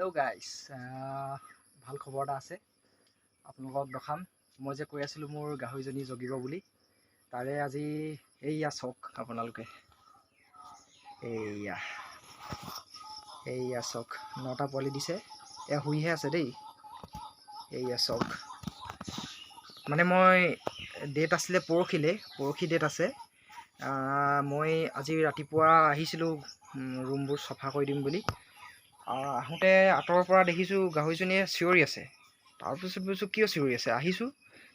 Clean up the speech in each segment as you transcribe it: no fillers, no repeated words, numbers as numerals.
Hello' guys, ভাল খবৰ এটা আছে আপোনালোকক দেখাম। মই যে কৈ আছিলোঁ মোৰ গাহৰিজনী জগিব বুলি, তাৰে আজি এইয়া চাওক আপোনালোকে, এইয়া চাওক 9টা পোৱালি দিছে। এয়া শুইহে আছে দেই। এইয়া চাওক, মানে মই ডেট আছিলে পৰহি ডেট আছে। মই আজি ৰাতিপুৱা আহিছিলোঁ ৰুমবোৰ চফা কৰি দিম বুলি। আহোঁতে আঁতৰৰ পৰা দেখিছোঁ গাহৰিজনীয়ে চিঞৰি আছে। তাৰপিছত ভাবিছোঁ কিয় চিঞৰি আছে, আহিছোঁ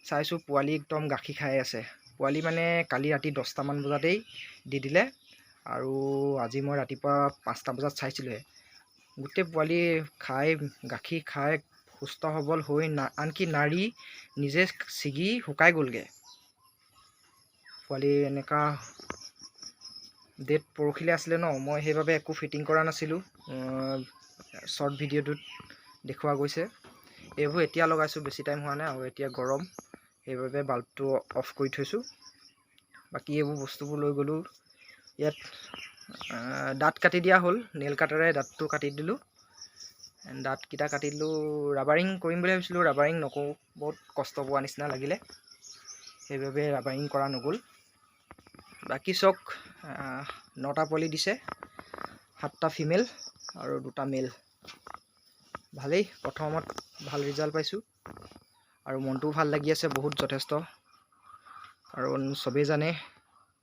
চাইছোঁ পোৱালি একদম গাখীৰ খাই আছে। পোৱালি মানে কালি ৰাতি 10টামান বজাতেই দি দিলে, আৰু আজি মই ৰাতিপুৱা 5টা বজাত চাইছিলোঁহে। গোটেই পোৱালি খাই গাখীৰ খাই সুস্থ সবল হৈ আনকি নাড়ী নিজে ছিগি শুকাই গ'লগৈ। পোৱালি এনেকুৱা ডেট পৰহিলৈ আছিলে ন, মই সেইবাবে একো ফিটিং কৰা নাছিলোঁ। শ্বৰ্ট ভিডিঅ'টোত দেখুওৱা গৈছে। এইবোৰ এতিয়া লগাইছোঁ, বেছি টাইম হোৱা নাই, আৰু এতিয়া গৰম সেইবাবে বাল্বটো অফ কৰি থৈছোঁ। বাকী এইবোৰ বস্তুবোৰ লৈ গ'লোঁ। ইয়াত দাঁত কাটি দিয়া হ'ল, নেইল কাটাৰে দাঁতটো কাটি দিলোঁ। দাঁতকেইটা কাটি দিলোঁ। ৰাবাৰিং কৰিম বুলি ভাবিছিলোঁ, ৰাবাৰিং নকৰোঁ, বহুত কষ্ট পোৱা নিচিনা লাগিলে, সেইবাবে ৰাবাৰিং কৰা নগ'ল। বাকী চাওক, 9টা পোৱালি দিছে, 7টা ফিমেল আৰু 2টা মেল। ভালেই, প্ৰথমত ভাল ৰিজাল্ট পাইছোঁ আৰু মনটোও ভাল লাগি আছে বহুত, যথেষ্ট। কাৰণ চবেই জানে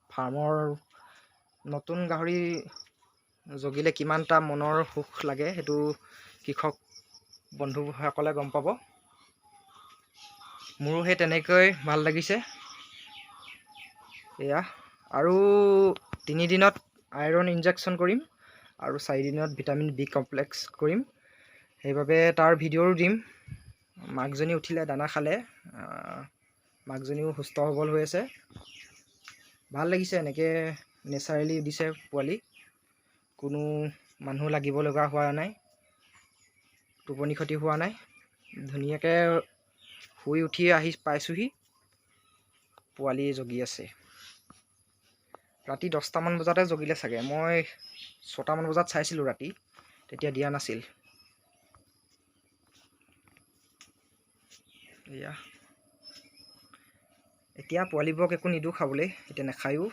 ফাৰ্মৰ নতুন গাহৰি জগিলে কিমানটা মনৰ সুখ লাগে, সেইটো কৃষক বন্ধুসকলে গম পাব। মোৰো সেই তেনেকৈ ভাল লাগিছে। এয়া আৰু 3 দিনত আইৰণ ইনজেকশ্যন কৰিম, আৰু 4 দিনত ভিটামিন বি কমপ্লেক্স কৰিম। সেইবাবে তাৰ ভিডিঅ'ও দিম। মাকজনী উঠিলে, দানা খালে, মাকজনীও সুস্থ সবল হৈ আছে। ভাল লাগিছে এনেকৈ নেচাৰেলি দিছে পোৱালি, কোনো মানুহ লাগিব লগা হোৱা নাই, টোপনি ক্ষতি হোৱা নাই। ধুনীয়াকৈ শুই উঠি আহি পাইছোঁহি, পোৱালি জগি আছে। ৰাতি 10টামান বজাতে জগিলে চাগে, মই 6টামান বজাত চাইছিলোঁ ৰাতি, তেতিয়া দিয়া নাছিল। এয়া এতিয়া পোৱালিবোৰক একো নিদিওঁ খাবলৈ, এতিয়া নাখায়ো।